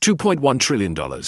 $2.1 trillion.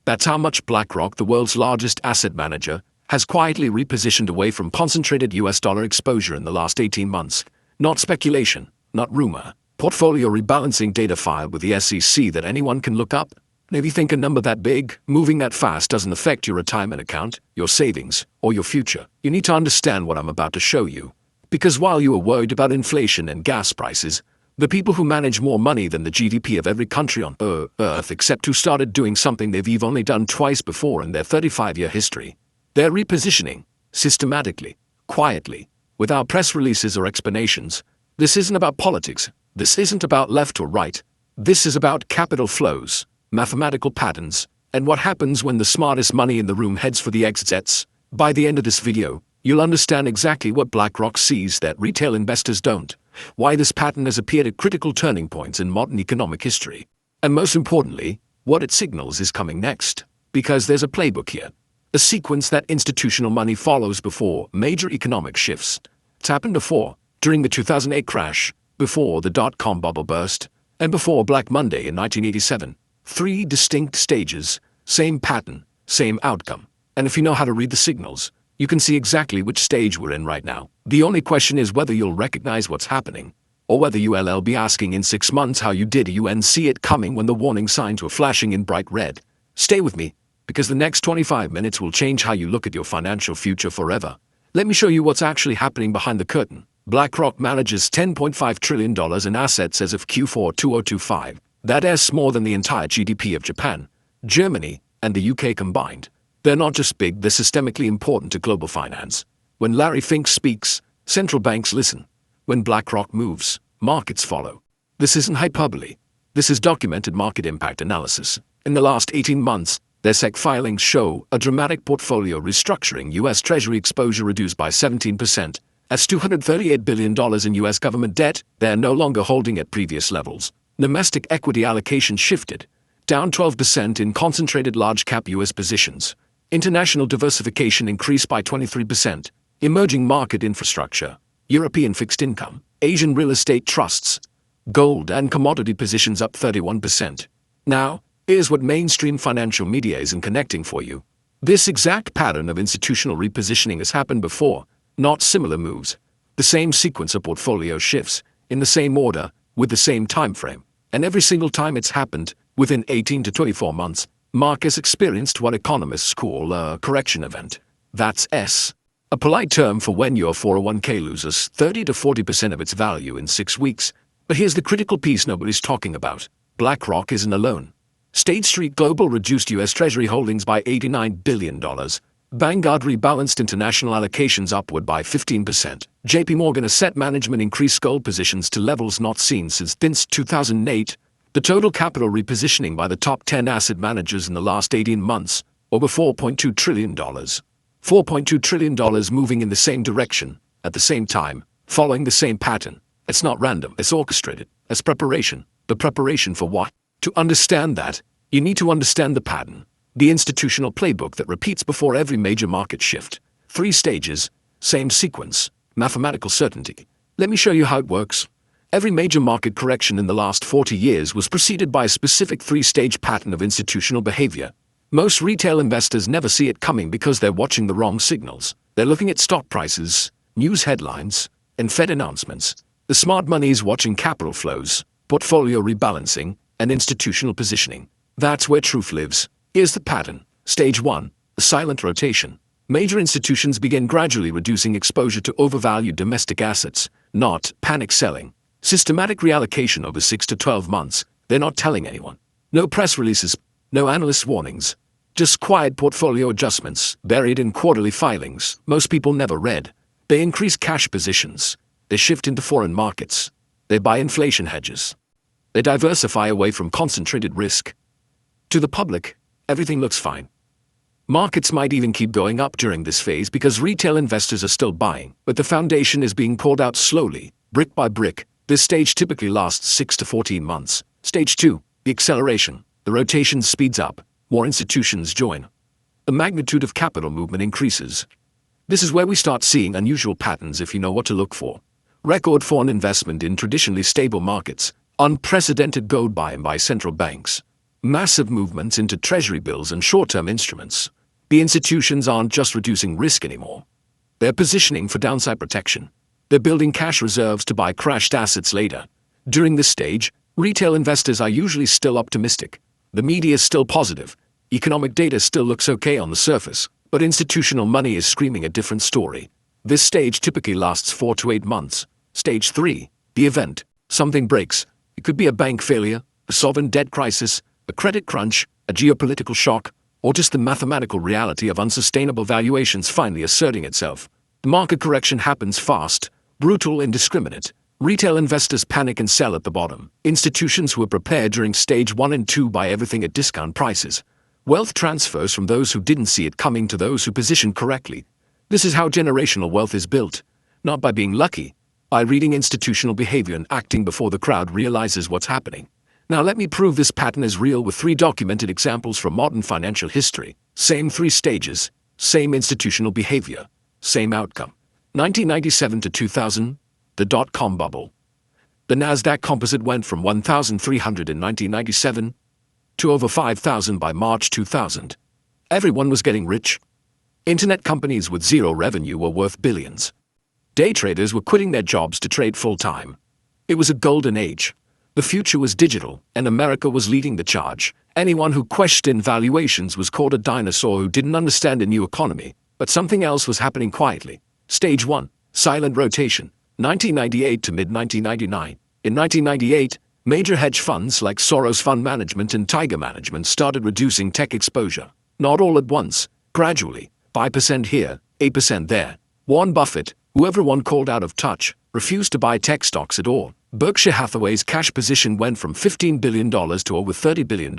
That's how much BlackRock, the world's largest asset manager, has quietly repositioned away from concentrated US dollar exposure in the last 18 months. Not speculation, not rumor. Portfolio rebalancing data filed with the SEC that anyone can look up. Maybe think a number that big, moving that fast doesn't affect your retirement account, your savings, or your future. You need to understand what I'm about to show you. Because while you are worried about inflation and gas prices, the people who manage more money than the GDP of every country on Earth except who started doing something they've only done twice before in their 35-year history. They're repositioning, systematically, quietly, without press releases or explanations. This isn't about politics. This isn't about left or right. This is about capital flows, mathematical patterns, and what happens when the smartest money in the room heads for the exits. By the end of this video, you'll understand exactly what BlackRock sees that retail investors don't, why this pattern has appeared at critical turning points in modern economic history, and most importantly, what it signals is coming next. Because there's a playbook here. A sequence that institutional money follows before major economic shifts. It's happened before, during the 2008 crash, before the dot-com bubble burst, and before Black Monday in 1987. 3 distinct stages, same pattern, same outcome. And if you know how to read the signals, you can see exactly which stage we're in right now. The only question is whether you'll recognize what's happening, or whether you'll be asking in 6 months how you did you see it coming when the warning signs were flashing in bright red. Stay with me, because the next 25 minutes will change how you look at your financial future forever. Let me show you what's actually happening behind the curtain. BlackRock manages $10.5 trillion in assets as of Q4 2025. That's more than the entire GDP of Japan, Germany, and the UK combined. They're not just big, they're systemically important to global finance. When Larry Fink speaks, central banks listen. When BlackRock moves, markets follow. This isn't hyperbole. This is documented market impact analysis. In the last 18 months, their SEC filings show a dramatic portfolio restructuring. U.S. Treasury exposure reduced by 17%. That's $238 billion in U.S. government debt. They're no longer holding at previous levels. Domestic equity allocation shifted, down 12% in concentrated large-cap U.S. positions. International diversification increased by 23%. Emerging market infrastructure, European fixed income, Asian real estate trusts, gold and commodity positions up 31%. Now, here's what mainstream financial media isn't connecting for you. This exact pattern of institutional repositioning has happened before, not similar moves. The same sequence of portfolio shifts, in the same order, with the same time frame. And every single time it's happened, within 18 to 24 months, markets experienced what economists call a correction event. That's a polite term for when your 401k loses 30 to 40% of its value in 6 weeks. But here's the critical piece nobody's talking about. BlackRock isn't alone. State Street Global reduced U.S. Treasury holdings by $89 billion. Vanguard rebalanced international allocations upward by 15%. JP Morgan Asset Management increased gold positions to levels not seen since 2008. The total capital repositioning by the top 10 asset managers in the last 18 months, over $4.2 trillion. $4.2 trillion moving in the same direction, at the same time, following the same pattern. It's not random, it's orchestrated. It's preparation. The preparation for what? To understand that, you need to understand the pattern. The institutional playbook that repeats before every major market shift. 3 stages, same sequence, mathematical certainty. Let me show you how it works. Every major market correction in the last 40 years was preceded by a specific 3-stage pattern of institutional behavior. Most retail investors never see it coming because they're watching the wrong signals. They're looking at stock prices, news headlines, and Fed announcements. The smart money is watching capital flows, portfolio rebalancing, and institutional positioning. That's where truth lives. Here's the pattern. Stage 1, a silent rotation. Major institutions begin gradually reducing exposure to overvalued domestic assets, not panic selling. Systematic reallocation over 6 to 12 months. They're not telling anyone. No press releases, no analyst warnings. Just quiet portfolio adjustments, buried in quarterly filings most people never read. They increase cash positions. They shift into foreign markets. They buy inflation hedges. They diversify away from concentrated risk. To the public, everything looks fine. Markets might even keep going up during this phase because retail investors are still buying, but the foundation is being pulled out slowly, brick by brick. This stage typically lasts 6 to 14 months. Stage 2, the acceleration. The rotation speeds up. More institutions join. The magnitude of capital movement increases. This is where we start seeing unusual patterns if you know what to look for. Record foreign investment in traditionally stable markets. Unprecedented gold buying by central banks. Massive movements into treasury bills and short-term instruments. The institutions aren't just reducing risk anymore. They're positioning for downside protection. They're building cash reserves to buy crashed assets later. During this stage, retail investors are usually still optimistic. The media is still positive. Economic data still looks okay on the surface, but institutional money is screaming a different story. This stage typically lasts 4 to 8 months. Stage 3, the event. Something breaks. It could be a bank failure, a sovereign debt crisis, a credit crunch, a geopolitical shock, or just the mathematical reality of unsustainable valuations finally asserting itself. The market correction happens fast, brutal, indiscriminate. Retail investors panic and sell at the bottom. Institutions who were prepared during stage 1 and 2 buy everything at discount prices. Wealth transfers from those who didn't see it coming to those who positioned correctly. This is how generational wealth is built, not by being lucky, by reading institutional behavior and acting before the crowd realizes what's happening. Now let me prove this pattern is real with 3 documented examples from modern financial history. Same 3 stages, same institutional behavior, same outcome. 1997 to 2000, the dot-com bubble. The Nasdaq Composite went from 1,300 in 1997 to over 5,000 by March 2000. Everyone was getting rich. Internet companies with zero revenue were worth billions. Day traders were quitting their jobs to trade full-time. It was a golden age. The future was digital, and America was leading the charge. Anyone who questioned valuations was called a dinosaur who didn't understand a new economy. But something else was happening quietly. Stage 1, silent rotation, 1998 to mid-1999. In 1998, major hedge funds like Soros Fund Management and Tiger Management started reducing tech exposure. Not all at once, gradually, 5% here, 8% there. Warren Buffett, who everyone called out of touch, refused to buy tech stocks at all. Berkshire Hathaway's cash position went from $15 billion to over $30 billion.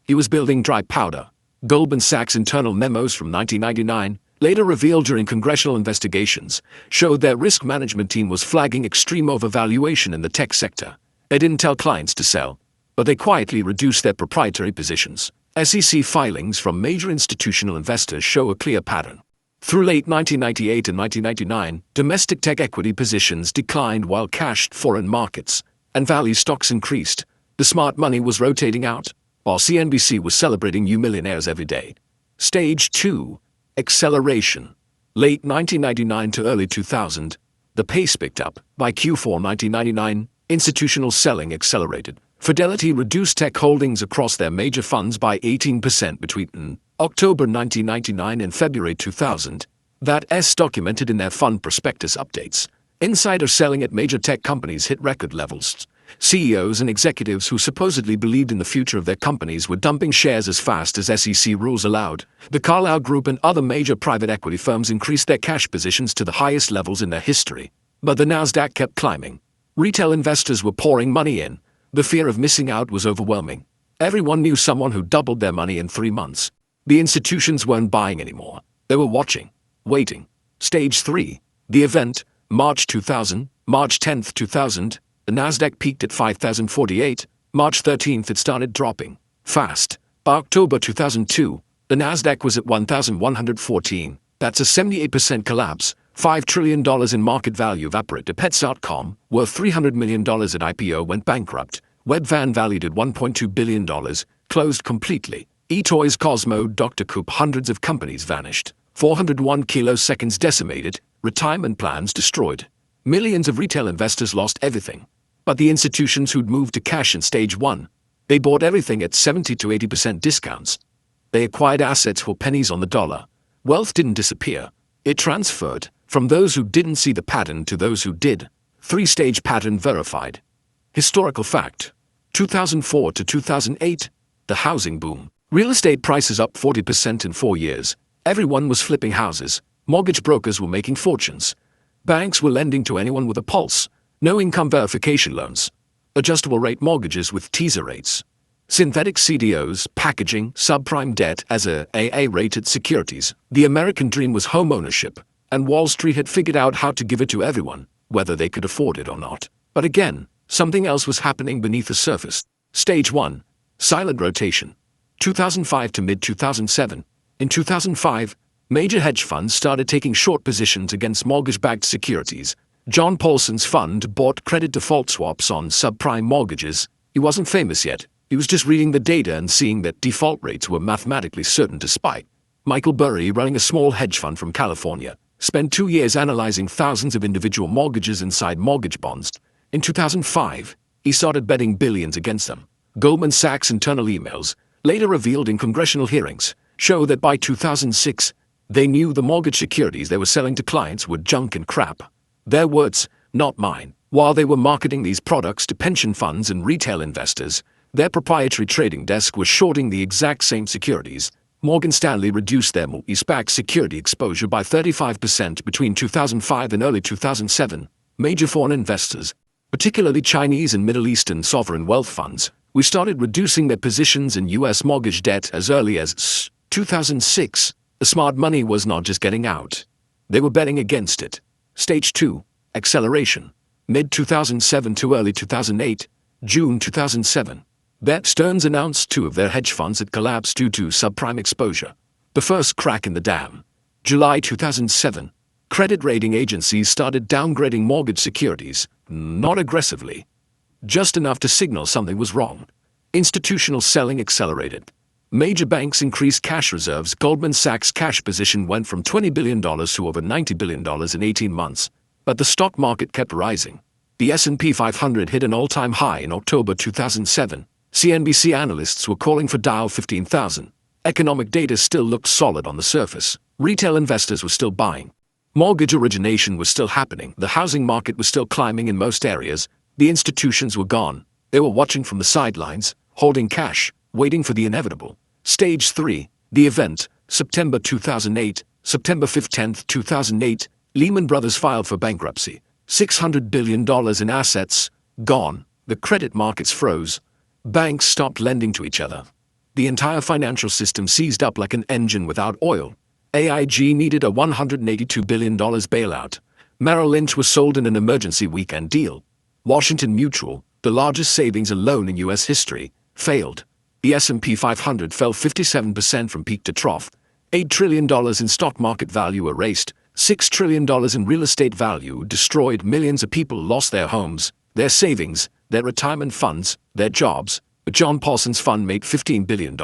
He was building dry powder. Goldman Sachs' internal memos from 1999, later revealed during congressional investigations, showed their risk management team was flagging extreme overvaluation in the tech sector. They didn't tell clients to sell, but they quietly reduced their proprietary positions. SEC filings from major institutional investors show a clear pattern. Through late 1998 and 1999, domestic tech equity positions declined while cashed foreign markets and value stocks increased. The smart money was rotating out, while CNBC was celebrating new millionaires every day. Stage 2, acceleration. Late 1999 to early 2000, the pace picked up. By Q4 1999, institutional selling accelerated. Fidelity reduced tech holdings across their major funds by 18% between October 1999 and February 2000. That's documented in their fund prospectus updates. Insider selling at major tech companies hit record levels. CEOs and executives who supposedly believed in the future of their companies were dumping shares as fast as SEC rules allowed. The Carlyle Group and other major private equity firms increased their cash positions to the highest levels in their history. But the Nasdaq kept climbing. Retail investors were pouring money in. The fear of missing out was overwhelming. Everyone knew someone who doubled their money in 3 months. The institutions weren't buying anymore. They were watching, waiting. Stage 3, the event, March 2000, March 10, 2000, the Nasdaq peaked at 5,048. March 13th, it started dropping fast. By October 2002, the Nasdaq was at 1,114. That's a 78% collapse. $5 trillion in market value evaporated. Pets.com, worth $300 million at IPO, went bankrupt. Webvan, valued at $1.2 billion, closed completely. eToys, Cosmo, Dr. Coop, hundreds of companies vanished. 401 kiloseconds decimated. Retirement plans destroyed. Millions of retail investors lost everything. But the institutions who'd moved to cash in stage 1, they bought everything at 70 to 80% discounts. They acquired assets for pennies on the dollar. Wealth didn't disappear. It transferred from those who didn't see the pattern to those who did. 3-stage pattern verified. Historical fact. 2004 to 2008, the housing boom. Real estate prices up 40% in 4 years. Everyone was flipping houses. Mortgage brokers were making fortunes. Banks were lending to anyone with a pulse. No income verification loans. Adjustable rate mortgages with teaser rates. Synthetic CDOs, packaging subprime debt as AA-rated securities. The American dream was home ownership, and Wall Street had figured out how to give it to everyone, whether they could afford it or not. But again, something else was happening beneath the surface. Stage 1, silent rotation. 2005 to mid-2007. In 2005, major hedge funds started taking short positions against mortgage-backed securities. John Paulson's fund bought credit default swaps on subprime mortgages. He wasn't famous yet. He was just reading the data and seeing that default rates were mathematically certain to spike. Michael Burry, running a small hedge fund from California, spent 2 years analyzing thousands of individual mortgages inside mortgage bonds. In 2005, he started betting billions against them. Goldman Sachs' internal emails, later revealed in congressional hearings, show that by 2006, they knew the mortgage securities they were selling to clients were junk and crap. Their words, not mine. While they were marketing these products to pension funds and retail investors, their proprietary trading desk was shorting the exact same securities. Morgan Stanley reduced their mortgage-backed security exposure by 35% between 2005 and early 2007. Major foreign investors, particularly Chinese and Middle Eastern sovereign wealth funds, we started reducing their positions in U.S. mortgage debt as early as 2006. The smart money was not just getting out. They were betting against it. Stage 2. Acceleration. Mid-2007 to early 2008, June 2007. Bear Stearns announced 2 of their hedge funds had collapsed due to subprime exposure. The first crack in the dam. July 2007. Credit rating agencies started downgrading mortgage securities, not aggressively, just enough to signal something was wrong. Institutional selling accelerated. Major banks increased cash reserves. Goldman Sachs' cash position went from $20 billion to over $90 billion in 18 months. But the stock market kept rising. The S&P 500 hit an all-time high in October 2007. CNBC analysts were calling for Dow 15,000. Economic data still looked solid on the surface. Retail investors were still buying. Mortgage origination was still happening. The housing market was still climbing in most areas. The institutions were gone. They were watching from the sidelines, holding cash, waiting for the inevitable. Stage 3. The event. September 2008. September 15, 2008. Lehman Brothers filed for bankruptcy. $600 billion in assets, gone. The credit markets froze. Banks stopped lending to each other. The entire financial system seized up like an engine without oil. AIG needed a $182 billion bailout. Merrill Lynch was sold in an emergency weekend deal. Washington Mutual, the largest savings and loan in U.S. history, failed. The S&P 500 fell 57% from peak to trough. $8 trillion in stock market value erased. $6 trillion in real estate value destroyed. Millions of people lost their homes, their savings, their retirement funds, their jobs. But John Paulson's fund made $15 billion.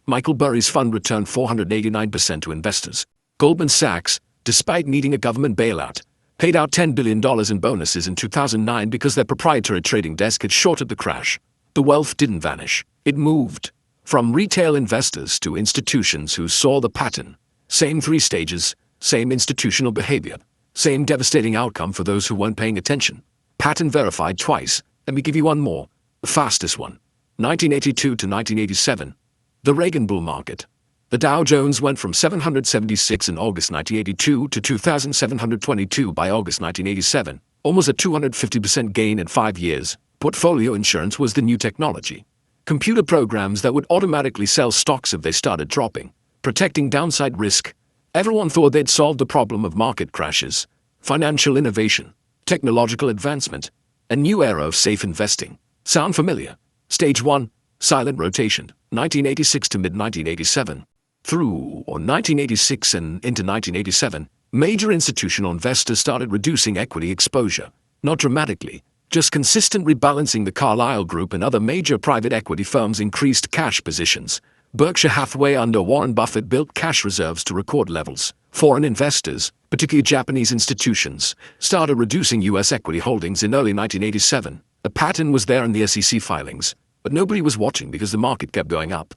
Michael Burry's fund returned 489% to investors. Goldman Sachs, despite needing a government bailout, paid out $10 billion in bonuses in 2009 because their proprietary trading desk had shorted the crash. The wealth didn't vanish. It moved. From retail investors to institutions who saw the pattern. Same 3 stages. Same institutional behavior. Same devastating outcome for those who weren't paying attention. Pattern verified twice. Let me give you one more. The fastest one. 1982 to 1987. The Reagan bull market. The Dow Jones went from 776 in August 1982 to 2,722 by August 1987. Almost a 250% gain in 5 years. Portfolio insurance was the new technology. Computer programs that would automatically sell stocks if they started dropping. Protecting downside risk. Everyone thought they'd solved the problem of market crashes. Financial innovation, technological advancement, a new era of safe investing. Sound familiar? Stage 1. Silent rotation, 1986 to mid-1987. Through 1986 and into 1987, major institutional investors started reducing equity exposure. Not dramatically, just consistent rebalancing. The Carlyle Group and other major private equity firms increased cash positions. Berkshire Hathaway under Warren Buffett built cash reserves to record levels. Foreign investors, particularly Japanese institutions, started reducing U.S. equity holdings in early 1987. A pattern was there in the SEC filings, but nobody was watching because the market kept going up.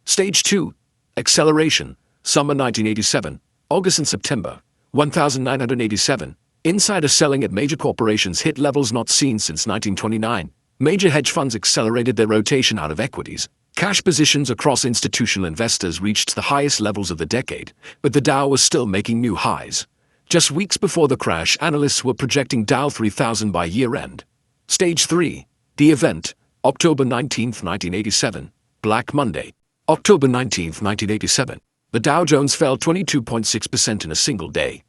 Stage 2. Acceleration. Summer 1987. August and September. 1987. Insider selling at major corporations hit levels not seen since 1929. Major hedge funds accelerated their rotation out of equities. Cash positions across institutional investors reached the highest levels of the decade, but the Dow was still making new highs. Just weeks before the crash, analysts were projecting Dow 3000 by year-end. Stage 3. The event. October 19, 1987. Black Monday. October 19, 1987. The Dow Jones fell 22.6% in a single day.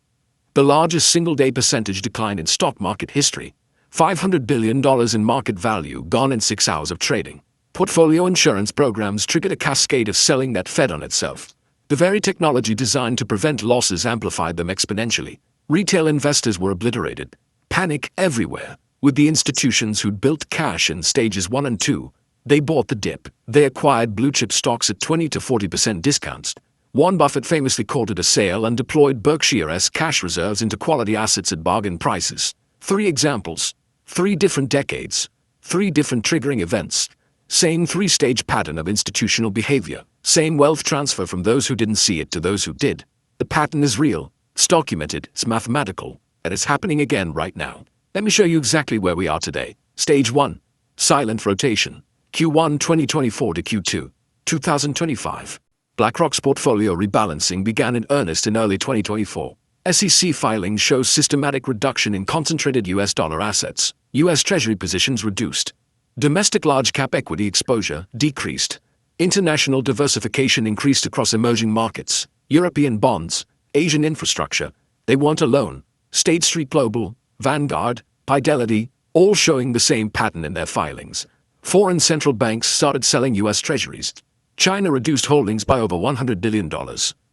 The largest single-day percentage decline in stock market history. $500 billion in market value gone in 6 hours of trading. Portfolio insurance programs triggered a cascade of selling that fed on itself. The very technology designed to prevent losses amplified them exponentially. Retail investors were obliterated. Panic everywhere, with the institutions who'd built cash in stages 1 and 2, They bought the dip. They acquired blue-chip stocks at 20 to 40% discounts. Warren Buffett famously called it a sale and deployed Berkshire's cash reserves into quality assets at bargain prices. 3 examples. 3 different decades. 3 different triggering events. Same 3-stage pattern of institutional behavior. Same wealth transfer from those who didn't see it to those who did. The pattern is real. It's documented. It's mathematical. And it's happening again right now. Let me show you exactly where we are today. Stage 1. Silent rotation. Q1 2024 to Q2 2025. BlackRock's portfolio rebalancing began in earnest in early 2024. SEC filings show systematic reduction in concentrated US dollar assets. US Treasury positions reduced. Domestic large-cap equity exposure decreased. International diversification increased across emerging markets, European bonds, Asian infrastructure. They weren't alone. State Street Global, Vanguard, Fidelity, all showing the same pattern in their filings. Foreign central banks started selling US Treasuries. China reduced holdings by over $100 billion.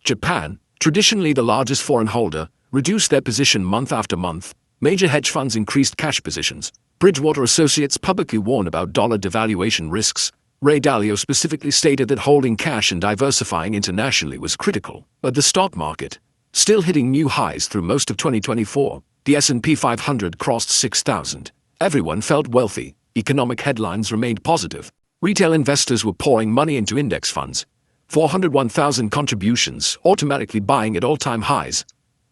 Japan, traditionally the largest foreign holder, reduced their position month after month. Major hedge funds increased cash positions. Bridgewater Associates publicly warned about dollar devaluation risks. Ray Dalio specifically stated that holding cash and diversifying internationally was critical. But the stock market, still hitting new highs through most of 2024, the S&P 500 crossed 6,000. Everyone felt wealthy. Economic headlines remained positive. Retail investors were pouring money into index funds. 401,000 contributions, automatically buying at all-time highs.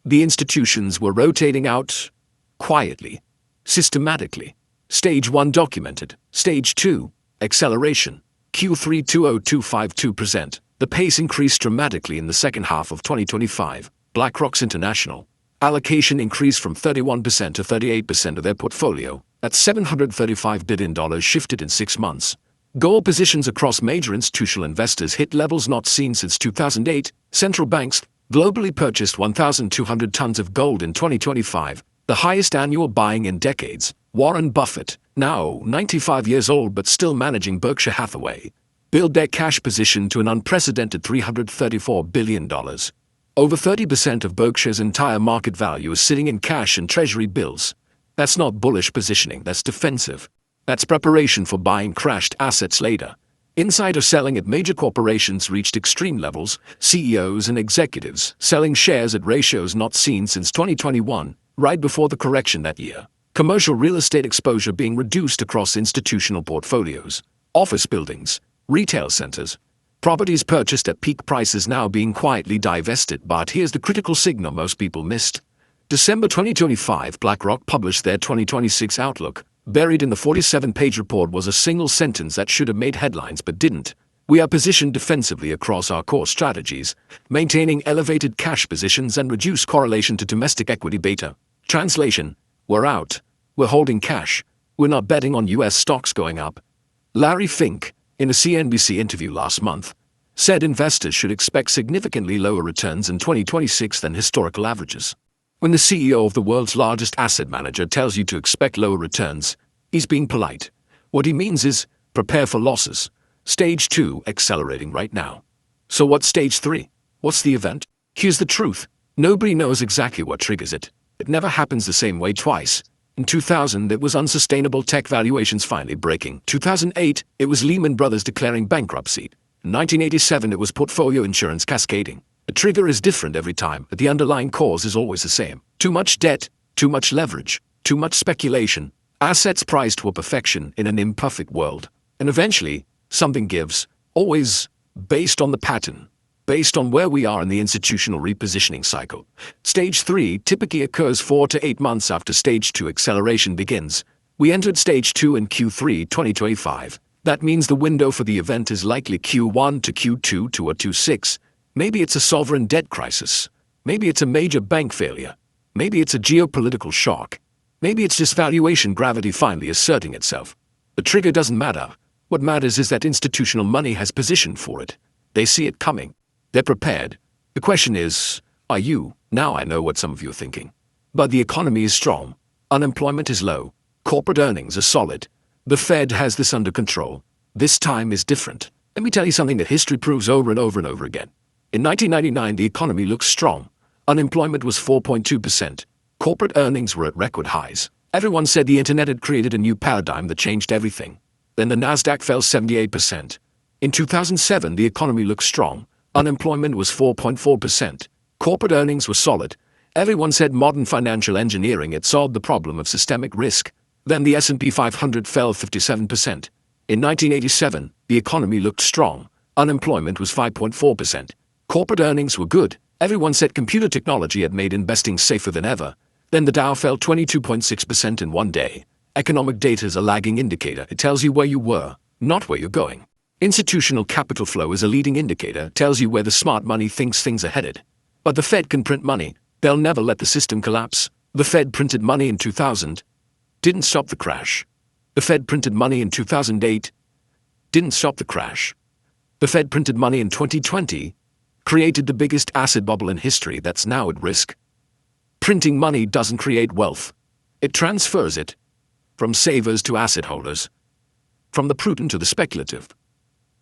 The institutions were rotating out quietly, systematically. Stage 1 documented. Stage 2, acceleration. Q3 20252%. The pace increased dramatically in the second half of 2025. BlackRock's international allocation increased from 31% to 38% of their portfolio. That's $735 billion shifted in 6 months. Gold positions across major institutional investors hit levels not seen since 2008. Central banks globally purchased 1,200 tons of gold in 2025, the highest annual buying in decades. Warren Buffett, now 95 years old but still managing Berkshire Hathaway, built their cash position to an unprecedented $334 billion. Over 30% of Berkshire's entire market value is sitting in cash and treasury bills. That's not bullish positioning, that's defensive. That's preparation for buying crashed assets later. Insider selling at major corporations reached extreme levels, CEOs and executives selling shares at ratios not seen since 2021, right before the correction that year. Commercial real estate exposure being reduced across institutional portfolios. Office buildings, retail centers, properties purchased at peak prices now being quietly divested. But here's the critical signal most people missed. December 2025, BlackRock published their 2026 outlook. Buried in the 47-page report was a single sentence that should have made headlines but didn't. We are positioned defensively across our core strategies, maintaining elevated cash positions and reduced correlation to domestic equity beta. Translation: we're out. We're holding cash. We're not betting on US stocks going up. Larry Fink, in a CNBC interview last month, said investors should expect significantly lower returns in 2026 than historical averages. When the CEO of the world's largest asset manager tells you to expect lower returns, he's being polite. What he means is, prepare for losses. Stage 2 accelerating right now. So what's stage 3? What's the event? Here's the truth. Nobody knows exactly what triggers it. It never happens the same way twice. In 2000, it was unsustainable tech valuations finally breaking. 2008, it was Lehman Brothers declaring bankruptcy. In 1987, it was portfolio insurance cascading. The trigger is different every time, but the underlying cause is always the same. Too much debt, too much leverage, too much speculation, assets prized for perfection in an imperfect world. And eventually, something gives, always based on the pattern, based on where we are in the institutional repositioning cycle. Stage 3 typically occurs 4 to 8 months after Stage 2 acceleration begins. We entered Stage 2 in Q3 2025. That means the window for the event is likely Q1 to Q2 to a 26. Maybe it's a sovereign debt crisis. Maybe it's a major bank failure. Maybe it's a geopolitical shock. Maybe it's just valuation gravity finally asserting itself. The trigger doesn't matter. What matters is that institutional money has positioned for it. They see it coming. They're prepared. The question is, are you? Now I know what some of you are thinking. But the economy is strong. Unemployment is low. Corporate earnings are solid. The Fed has this under control. This time is different. Let me tell you something that history proves over and over and over again. In 1999, the economy looked strong. Unemployment was 4.2%. Corporate earnings were at record highs. Everyone said the internet had created a new paradigm that changed everything. Then the Nasdaq fell 78%. In 2007, the economy looked strong. Unemployment was 4.4%. Corporate earnings were solid. Everyone said modern financial engineering had solved the problem of systemic risk. Then the S&P 500 fell 57%. In 1987, the economy looked strong. Unemployment was 5.4%. Corporate earnings were good. Everyone said computer technology had made investing safer than ever. Then the Dow fell 22.6% in one day. Economic data is a lagging indicator. It tells you where you were, not where you're going. Institutional capital flow is a leading indicator. It tells you where the smart money thinks things are headed. But the Fed can print money. They'll never let the system collapse. The Fed printed money in 2000. Didn't stop the crash. The Fed printed money in 2008. Didn't stop the crash. The Fed printed money in 2020. Created the biggest asset bubble in history that's now at risk. Printing money doesn't create wealth. It transfers it. From savers to asset holders. From the prudent to the speculative.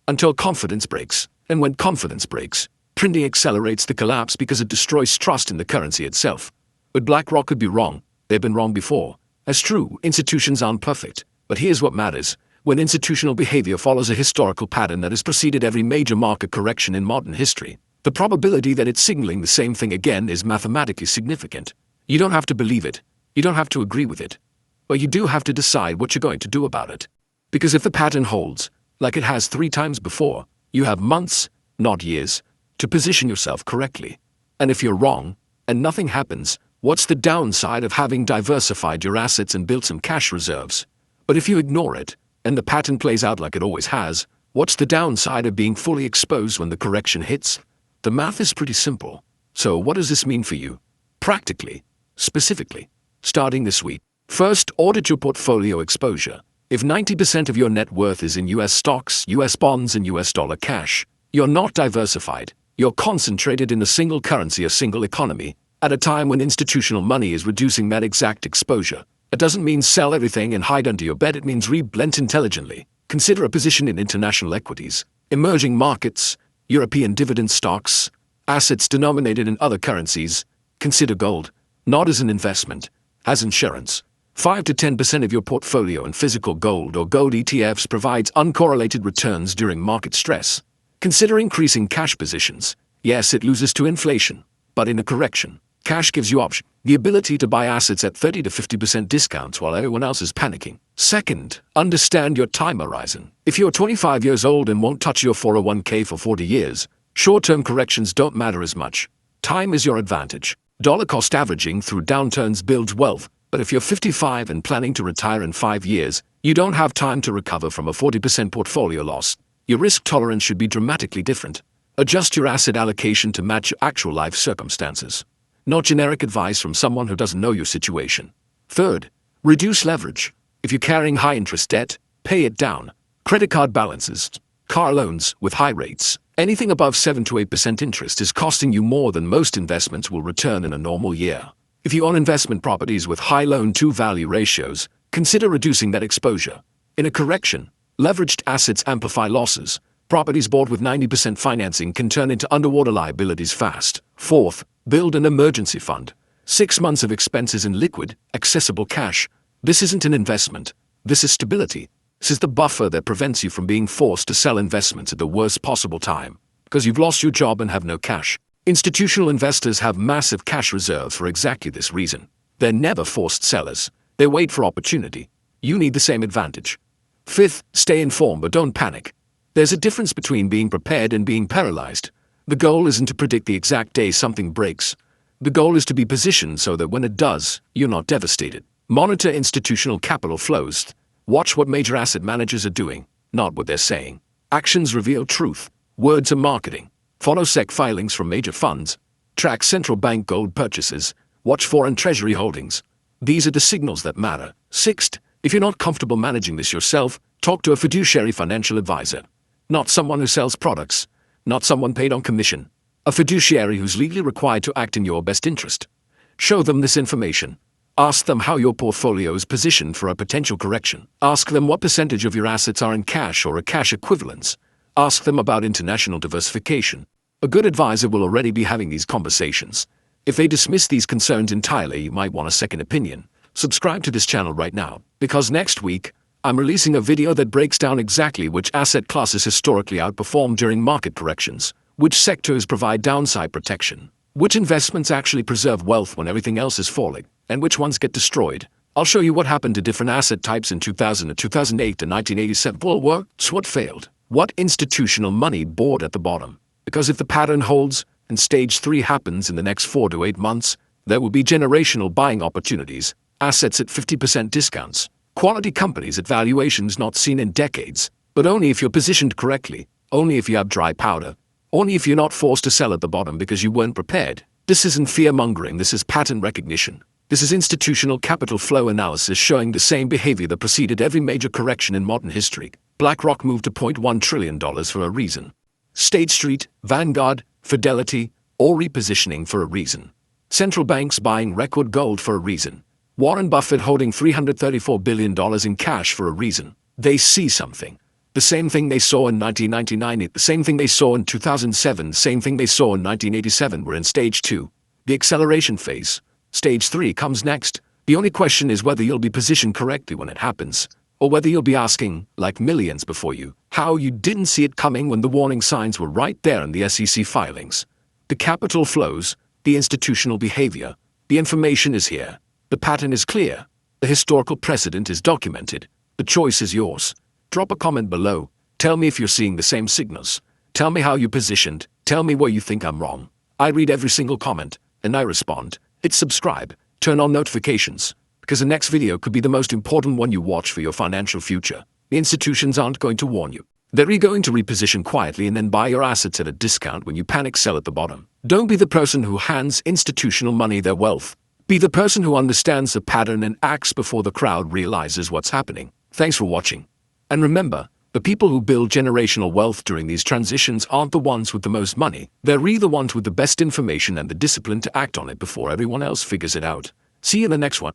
Until confidence breaks. And when confidence breaks, printing accelerates the collapse because it destroys trust in the currency itself. But BlackRock could be wrong. They've been wrong before. As true, institutions aren't perfect. But here's what matters. When institutional behavior follows a historical pattern that has preceded every major market correction in modern history, the probability that it's signaling the same thing again is mathematically significant. You don't have to believe it. You don't have to agree with it. But you do have to decide what you're going to do about it. Because if the pattern holds, like it has 3 times before, you have months, not years, to position yourself correctly. And if you're wrong, and nothing happens, what's the downside of having diversified your assets and built some cash reserves? But if you ignore it, and the pattern plays out like it always has, what's the downside of being fully exposed when the correction hits? The math is pretty simple. So what does this mean for you? Practically, specifically, starting this week. First, audit your portfolio exposure. If 90% of your net worth is in US stocks, US bonds, and US dollar cash, you're not diversified. You're concentrated in a single currency, a single economy, at a time when institutional money is reducing that exact exposure. It doesn't mean sell everything and hide under your bed. It means reblend intelligently. Consider a position in international equities, emerging markets, European dividend stocks, assets denominated in other currencies. Consider gold, not as an investment, as insurance. 5 to 10% of your portfolio in physical gold or gold ETFs provides uncorrelated returns during market stress. Consider increasing cash positions. Yes, it loses to inflation, but in a correction, cash gives you option, the ability to buy assets at 30 to 50% discounts while everyone else is panicking. Second, understand your time horizon. If you're 25 years old and won't touch your 401k for 40 years, short-term corrections don't matter as much. Time is your advantage. Dollar cost averaging through downturns builds wealth. But if you're 55 and planning to retire in 5 years, you don't have time to recover from a 40% portfolio loss. Your risk tolerance should be dramatically different. Adjust your asset allocation to match your actual life circumstances. Not generic advice from someone who doesn't know your situation. Third, reduce leverage. If you're carrying high-interest debt, pay it down. Credit card balances, car loans with high rates, anything above 7 to 8% interest is costing you more than most investments will return in a normal year. If you own investment properties with high loan-to-value ratios, consider reducing that exposure. In a correction, leveraged assets amplify losses. Properties bought with 90% financing can turn into underwater liabilities fast. Fourth, build an emergency fund. 6 months of expenses in liquid, accessible cash. This isn't an investment. This is stability. This is the buffer that prevents you from being forced to sell investments at the worst possible time, because you've lost your job and have no cash. Institutional investors have massive cash reserves for exactly this reason. They're never forced sellers. They wait for opportunity. You need the same advantage. Fifth, stay informed but don't panic. There's a difference between being prepared and being paralyzed. The goal isn't to predict the exact day something breaks. The goal is to be positioned so that when it does, you're not devastated. Monitor institutional capital flows. Watch what major asset managers are doing, not what they're saying. Actions reveal truth. Words are marketing. Follow SEC filings from major funds. Track central bank gold purchases. Watch foreign treasury holdings. These are the signals that matter. Sixth, if you're not comfortable managing this yourself, talk to a fiduciary financial advisor. Not someone who sells products. Not someone paid on commission. A fiduciary who's legally required to act in your best interest. Show them this information. Ask them how your portfolio is positioned for a potential correction. Ask them what percentage of your assets are in cash or a cash equivalents. Ask them about international diversification. A good advisor will already be having these conversations. If they dismiss these concerns entirely, you might want a second opinion. Subscribe to this channel right now, because next week, I'm releasing a video that breaks down exactly which asset classes historically outperform during market corrections, which sectors provide downside protection, which investments actually preserve wealth when everything else is falling, and which ones get destroyed. I'll show you what happened to different asset types in 2000 and 2008 and 1987. What worked, what failed, what institutional money bought at the bottom. Because if the pattern holds, and stage 3 happens in the next 4 to 8 months, there will be generational buying opportunities, assets at 50% discounts, quality companies at valuations not seen in decades, but only if you're positioned correctly, only if you have dry powder, only if you're not forced to sell at the bottom because you weren't prepared. This isn't fear-mongering, this is pattern recognition. This is institutional capital flow analysis showing the same behavior that preceded every major correction in modern history. BlackRock moved to $0.1 trillion for a reason. State Street, Vanguard, Fidelity, all repositioning for a reason. Central banks buying record gold for a reason. Warren Buffett holding $334 billion in cash for a reason. They see something. The same thing they saw in 1999, the same thing they saw in 2007, the same thing they saw in 1987. We're in stage 2, the acceleration phase. Stage 3 comes next. The only question is whether you'll be positioned correctly when it happens, or whether you'll be asking, like millions before you, how you didn't see it coming when the warning signs were right there in the SEC filings. The capital flows, the institutional behavior, the information is here. The pattern is clear. The historical precedent is documented. The choice is yours. Drop a comment below. Tell me if you're seeing the same signals. Tell me how you're positioned. Tell me where you think I'm wrong. I read every single comment, and I respond. Hit subscribe. Turn on notifications, because the next video could be the most important one you watch for your financial future. The institutions aren't going to warn you. They're going to reposition quietly and then buy your assets at a discount when you panic sell at the bottom. Don't be the person who hands institutional money their wealth. Be the person who understands the pattern and acts before the crowd realizes what's happening. Thanks for watching. And remember, the people who build generational wealth during these transitions aren't the ones with the most money. They're the ones with the best information and the discipline to act on it before everyone else figures it out. See you in the next one.